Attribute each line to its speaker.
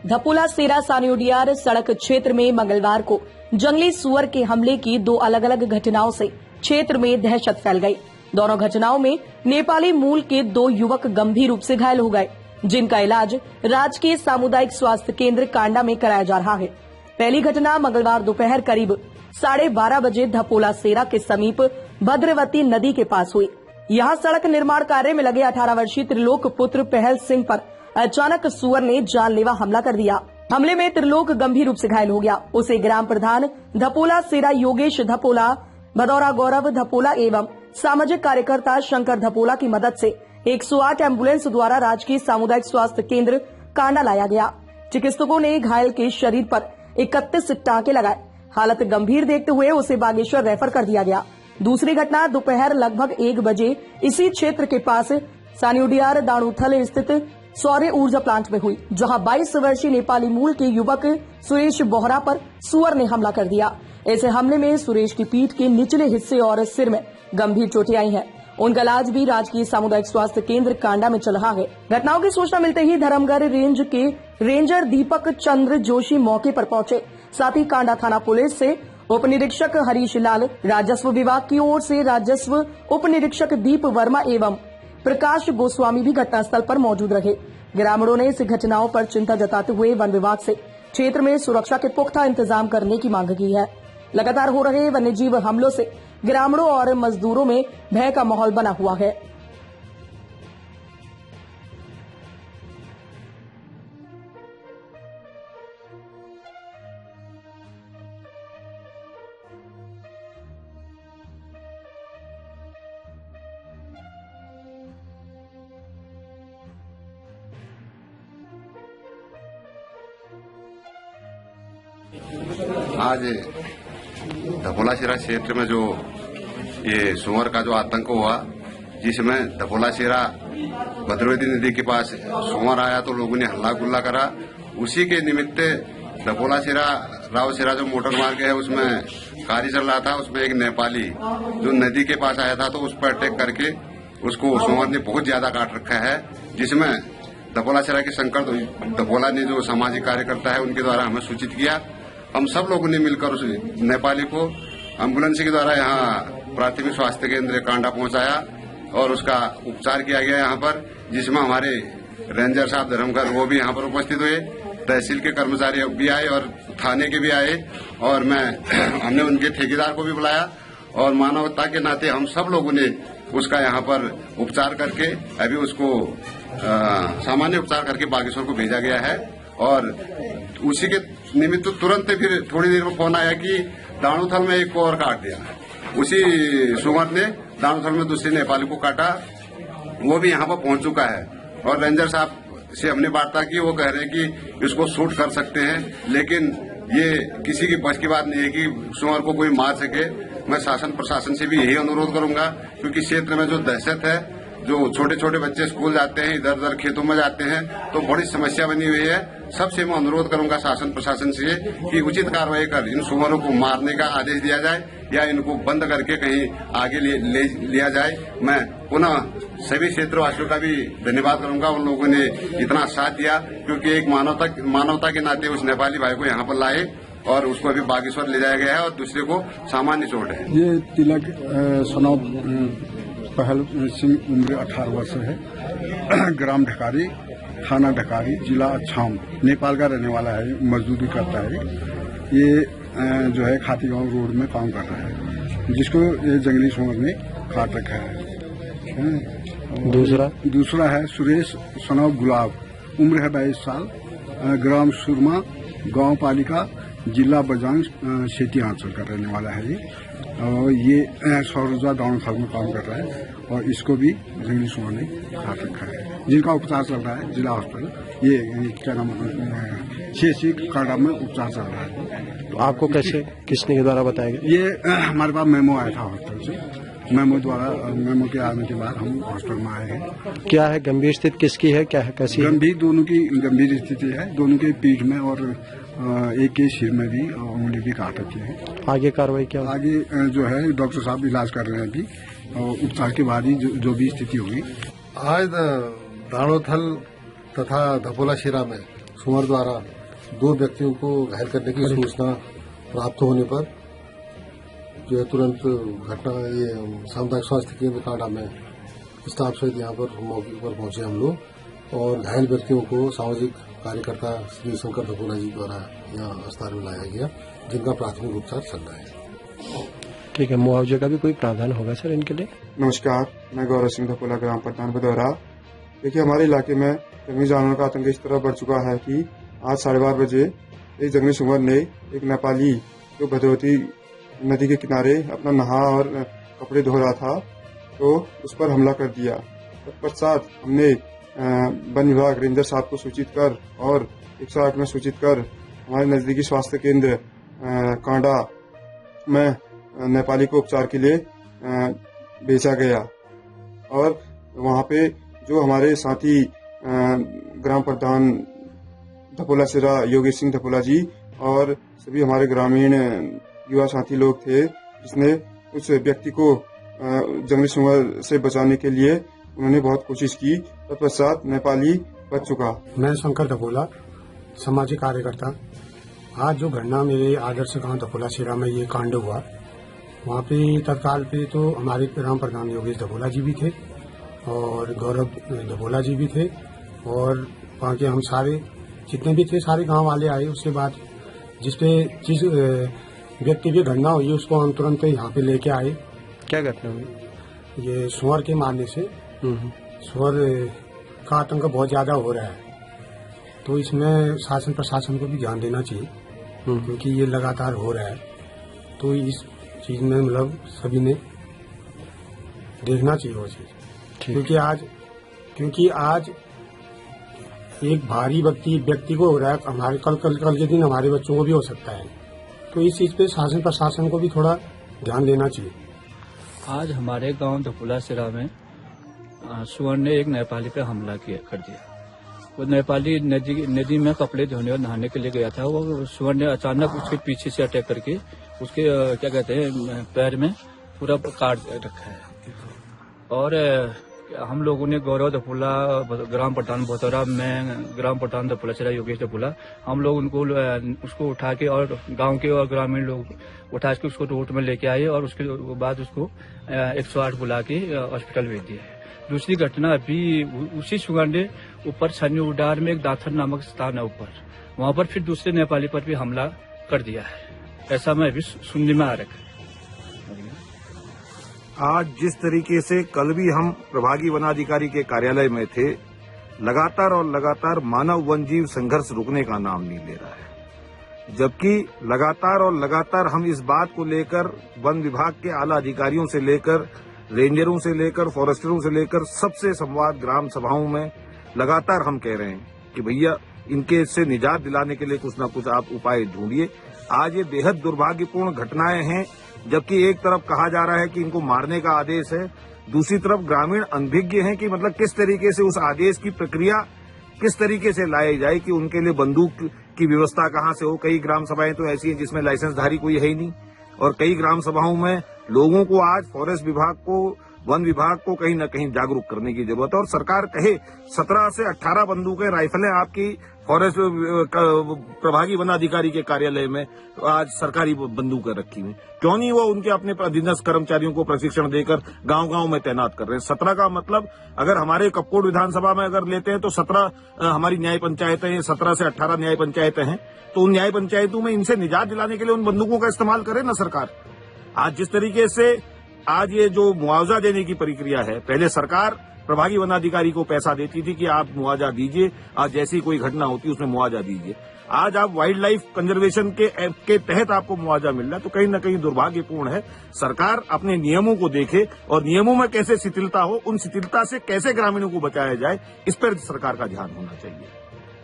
Speaker 1: धपोला सेरा सानियोडियार सड़क क्षेत्र में मंगलवार को जंगली सुअर के हमले की 2 अलग अलग घटनाओं से क्षेत्र में दहशत फैल गई। दोनों घटनाओं में नेपाली मूल के 2 युवक गंभीर रूप से घायल हो गए, जिनका इलाज राजकीय सामुदायिक स्वास्थ्य केंद्र कांडा में कराया जा रहा है। पहली घटना मंगलवार दोपहर करीब 12:30 बजे धपोला सेरा के समीप भद्रवती नदी के पास हुई। यहां सड़क निर्माण कार्य में लगे 18 वर्षीय त्रिलोक पुत्र पहल सिंह पर अचानक सुअर ने जानलेवा हमला कर दिया। हमले में त्रिलोक गंभीर रूप से घायल हो गया। उसे ग्राम प्रधान धपोला सेरा योगेश धपोला, भदौरा गौरव धपोला एवं सामाजिक कार्यकर्ता शंकर धपोला की मदद से 108 एम्बुलेंस द्वारा राजकीय सामुदायिक स्वास्थ्य केंद्र कांडा लाया गया। चिकित्सकों ने घायल के शरीर पर 31 टांके लगाए। हालत गंभीर देखते हुए उसे बागेश्वर रेफर कर दिया गया। दूसरी घटना दोपहर लगभग 1 बजे इसी क्षेत्र के पास सानियोडियार दाणुथल स्थित सौर ऊर्जा प्लांट में हुई, जहां 22 वर्षीय नेपाली मूल के युवक सुरेश बोहरा पर सुअर ने हमला कर दिया। ऐसे हमले में सुरेश की पीठ के निचले हिस्से और सिर में गंभीर चोटें आई हैं। उनका इलाज भी राजकीय सामुदायिक स्वास्थ्य केंद्र कांडा में चल रहा है। घटनाओं की सूचना मिलते ही धर्मगढ़ रेंज के रेंजर दीपक चंद्र जोशी मौके पर पहुंचे। साथ ही कांडा थाना पुलिस से उप निरीक्षक हरीश लाल, राजस्व विभाग की ओर से राजस्व उप निरीक्षक दीप वर्मा एवं प्रकाश गोस्वामी भी घटनास्थल पर मौजूद रहे। ग्रामीणों ने इस घटनाओं पर चिंता जताते हुए वन विभाग से क्षेत्र में सुरक्षा के पुख्ता इंतजाम करने की मांग की है। लगातार हो रहे वन्यजीव हमलों से ग्रामीणों और मजदूरों में भय का माहौल बना हुआ है।
Speaker 2: आज धपोला सेरा क्षेत्र में जो ये सुअर का जो आतंक हुआ, जिसमें धपोला सेरा भद्रवती नदी के पास सुअर आया तो लोगों ने हल्ला गुल्ला करा। उसी के निमित्त धपोला सेरा राव सेरा जो मोटर मार्ग है उसमें कार्य चल रहा था। उसमें एक नेपाली जो नदी के पास आया था तो उस पर अटैक करके उसको सुअर ने बहुत ज्यादा काट रखा है, जिसमें धपोला सेरा के शंकर धपोला ने जो सामाजिक कार्यकर्ता है उनके द्वारा हमें सूचित किया। हम सब लोगों ने मिलकर उस नेपाली को एम्बुलेंस के द्वारा यहाँ प्राथमिक स्वास्थ्य केंद्र कांडा पहुंचाया और उसका उपचार किया गया यहाँ पर, जिसमें हमारे रेंजर साहब धर्मगढ़ वो भी यहाँ पर उपस्थित हुए, तहसील के कर्मचारी भी आए और थाने के भी आए और हमने उनके ठेकेदार को भी बुलाया और मानवता के नाते हम सब लोगों ने उसका यहाँ पर उपचार करके अभी उसको सामान्य उपचार करके बागेश्वर को भेजा गया है। और उसी के निमित्त तुरंत फिर थोड़ी देर में फोन आया कि दाणुथल में एक को और काट दिया। उसी सुअर ने दाणुथल में दूसरे नेपाली को काटा, वो भी यहाँ पर पहुंच चुका है। और रेंजर साहब से हमने वार्ता की, वो कह रहे हैं कि इसको शूट कर सकते हैं, लेकिन ये किसी की बस की बात नहीं है कि सुअर को कोई मार सके। मैं शासन प्रशासन से भी यही अनुरोध करूंगा, क्योंकि क्षेत्र में जो दहशत है, जो छोटे छोटे बच्चे स्कूल जाते हैं, इधर उधर खेतों में जाते हैं, तो बड़ी समस्या बनी हुई है। सबसे मैं अनुरोध करूंगा शासन प्रशासन से कि उचित कार्रवाई कर इन सुअरों को मारने का आदेश दिया जाए या इनको बंद करके कहीं आगे लिया जाए। मैं पुनः सभी क्षेत्रवासियों का भी धन्यवाद करूंगा, उन लोगों ने इतना साथ दिया, क्योंकि एक मानवता के नाते उस नेपाली भाई को यहाँ पर लाए और उसको अभी बागेश्वर ले जाया गया है और दूसरे को सामान्य चोट है।
Speaker 3: ये तिलक सोनाव पहल सिंह, उम्र 18 वर्ष है, ग्राम ढकारी, थाना ढकारी, जिला अछाम, नेपाल का रहने वाला है, मजदूरी करता है। ये जो है खातीगांव रोड में काम कर रहा है, जिसको ये जंगली सुअर ने काट रखा है। दूसरा है सुरेश सनौ गुलाब, उम्र है 22 साल, ग्राम सुरमा, गांव पालिका, जिला बजांग, सेठी आंचल का रहने वाला है। और ये सौर ऊर्जा दाणुथल में काम कर रहा है और इसको भी जंगली सुअर ने काट रखा है, जिनका उपचार चल रहा है जिला हॉस्पिटल। ये क्या नाम CHC कांडा में उपचार चल रहा है।
Speaker 4: तो आपको कैसे किसने द्वारा बताया गया?
Speaker 3: ये हमारे पास मेमो आया था हॉस्पिटल से। मेमो के आने के बाद हम हॉस्पिटल में आए हैं।
Speaker 4: क्या है गंभीर स्थिति किसकी है, क्या है, कैसी?
Speaker 3: गंभीर, दोनों की गंभीर स्थिति है। दोनों के पीठ में और एक के सिर में भी उंगली भी काट रखी है।
Speaker 4: आगे कार्रवाई क्या?
Speaker 3: आगे जो है डॉक्टर साहब इलाज कर रहे हैं अभी, और उपचार के बाद ही जो भी स्थिति होगी।
Speaker 5: आज दाणुथल तथा धपोला सेरा में सुअर द्वारा 2 व्यक्तियों को घायल करने की सूचना प्राप्त होने पर जो है तुरंत घटना ये सामुदायिक स्वास्थ्य केंद्र कांडा में स्टाफ सहित यहाँ पर मौके पर पहुंचे हम लोग और घायल व्यक्तियों को सामाजिक कार्यकर्ता श्री शंकर धपोला जी द्वारा यहाँ अस्पताल में लाया गया, जिनका प्राथमिक उपचार चल रहा है।
Speaker 4: ठीक है, मुआवजे का भी कोई प्रावधान होगा सर इनके लिए?
Speaker 6: नमस्कार, मैं गौरव सिंह धपोला, ग्राम प्रधान भदौरा। देखिए, हमारे इलाके में जंगली जानवरों का आतंक इस तरह बढ़ चुका है कि आज 12:30 बजे एक जंगली सुअर ने एक नेपाली जो भद्रवती नदी के किनारे अपना नहा और कपड़े धो रहा था तो उस पर हमला कर दिया। तत्पश्चात हमने वन विभाग रेंजर साहब को सूचित कर और 108 में सूचित कर हमारे नजदीकी स्वास्थ्य केंद्र कांडा में नेपाली को उपचार के लिए भेजा गया और वहां पे जो हमारे साथी ग्राम प्रधान धपोला सिरा योगेश सिंह धपोला जी और सभी हमारे ग्रामीण युवा साथी लोग थे, जिसने उस व्यक्ति को जंगली सुअर से बचाने के लिए उन्होंने बहुत कोशिश की। तत्पश्चात नेपाली बच चुका।
Speaker 7: मैं शंकर धपोला, सामाजिक कार्यकर्ता। आज जो घटना मेरे आदर्श गांव धपोला सिरा में ये कांड हुआ, वहाँ पे तत्काल पे तो हमारे ग्राम प्रधान योगेश धपोला जी भी थे और गौरव धपोला जी भी थे और वहाँ के हम सारे जितने भी थे सारे गांव वाले आए। उसके बाद जिस व्यक्ति की घटना हुई उसको हम तुरंत यहाँ पे लेके आए।
Speaker 4: क्या घटना हुई?
Speaker 7: ये सुअर के मारने से सुअर का आतंक बहुत ज्यादा हो रहा है, तो इसमें शासन प्रशासन को भी ध्यान देना चाहिए क्योंकि ये लगातार हो रहा है। तो इस चीज में मतलब सभी ने देखना चाहिए वो चीज, क्योंकि आज एक भारी व्यक्ति को हो रहा है, हमारे कल के दिन हमारे बच्चों को भी हो सकता है। तो इस चीज पे शासन प्रशासन को भी थोड़ा ध्यान देना चाहिए।
Speaker 8: आज हमारे गांव धपोला सिरा में सुअर ने एक नेपाली पे हमला कर दिया। वो नेपाली नदी में कपड़े धोने और नहाने के लिए गया था। वो सुअर ने अचानक उसके पीछे से अटैक करके उसके क्या कहते हैं पैर में पूरा काट रखा है और हम लोगों ने गौरव धपोला, ग्राम प्रधान भदौरा, मैं ग्राम प्रधान धपोला सिरा योगेश धपोला, हम लोग उसको उठा के और गांव के और ग्रामीण लोग उठा के उसको रोड में लेके आए और उसके बाद उसको 108 बुला के हॉस्पिटल भेज दिया है। दूसरी घटना अभी उसी सुगंडे ऊपर छन्नी उडार में एक दाथर नामक स्थान है ऊपर, वहां पर फिर दूसरे नेपाली पर भी हमला कर दिया है। ऐसा मैं अभी सुनने में आ रहा है।
Speaker 9: आज जिस तरीके से कल भी हम प्रभागी वनाधिकारी के कार्यालय में थे, लगातार मानव वन्यजीव संघर्ष रुकने का नाम नहीं ले रहा है, जबकि लगातार हम इस बात को लेकर वन विभाग के आला अधिकारियों से लेकर रेंजरों से लेकर फॉरेस्टरों से लेकर सबसे संवाद ग्राम सभाओं में लगातार हम कह रहे हैं कि भैया इनके इससे निजात दिलाने के लिए कुछ न कुछ आप उपाय ढूंढिए। आज ये बेहद दुर्भाग्यपूर्ण घटनाएं हैं, जबकि एक तरफ कहा जा रहा है कि इनको मारने का आदेश है, दूसरी तरफ ग्रामीण अनभिज्ञ हैं कि मतलब किस तरीके से उस आदेश की प्रक्रिया किस तरीके से लाई जाए कि उनके लिए बंदूक की व्यवस्था कहां से हो। कई ग्राम सभाएं तो ऐसी हैं जिसमें लाइसेंसधारी कोई है ही नहीं और कई ग्राम सभाओं में लोगों को आज फॉरेस्ट विभाग को, वन विभाग को कहीं न कहीं जागरूक करने की जरूरत है और सरकार कहे 17 से 18 बंदूकें, राइफलें आपकी फॉरेस्ट प्रभागी वनाधिकारी के कार्यालय में आज सरकारी बंदूकें रखी हुई, क्यों नहीं वो उनके अपने अधीनस्थ कर्मचारियों को प्रशिक्षण देकर गांव-गांव में तैनात कर रहे हैं। 17 का मतलब अगर हमारे कपकोट विधानसभा में अगर लेते हैं तो 17 हमारी न्याय पंचायतें, 17 से 18 न्याय पंचायतें हैं, तो उन न्याय पंचायतों में इनसे निजात दिलाने के लिए उन बंदूकों का इस्तेमाल करे ना सरकार। आज जिस तरीके से आज ये जो मुआवजा देने की प्रक्रिया है, पहले सरकार प्रभागी वनाधिकारी को पैसा देती थी कि आप मुआवजा दीजिए, आज जैसी कोई घटना होती उसमें मुआवजा दीजिए। आज आप वाइल्ड लाइफ कंजर्वेशन के तहत आपको मुआवजा मिल रहा है, तो कहीं न कहीं दुर्भाग्यपूर्ण है। सरकार अपने नियमों को देखे और नियमों में कैसे शिथिलता हो, उन शिथिलता से कैसे ग्रामीणों को बचाया जाए, इस पर सरकार का ध्यान होना चाहिए।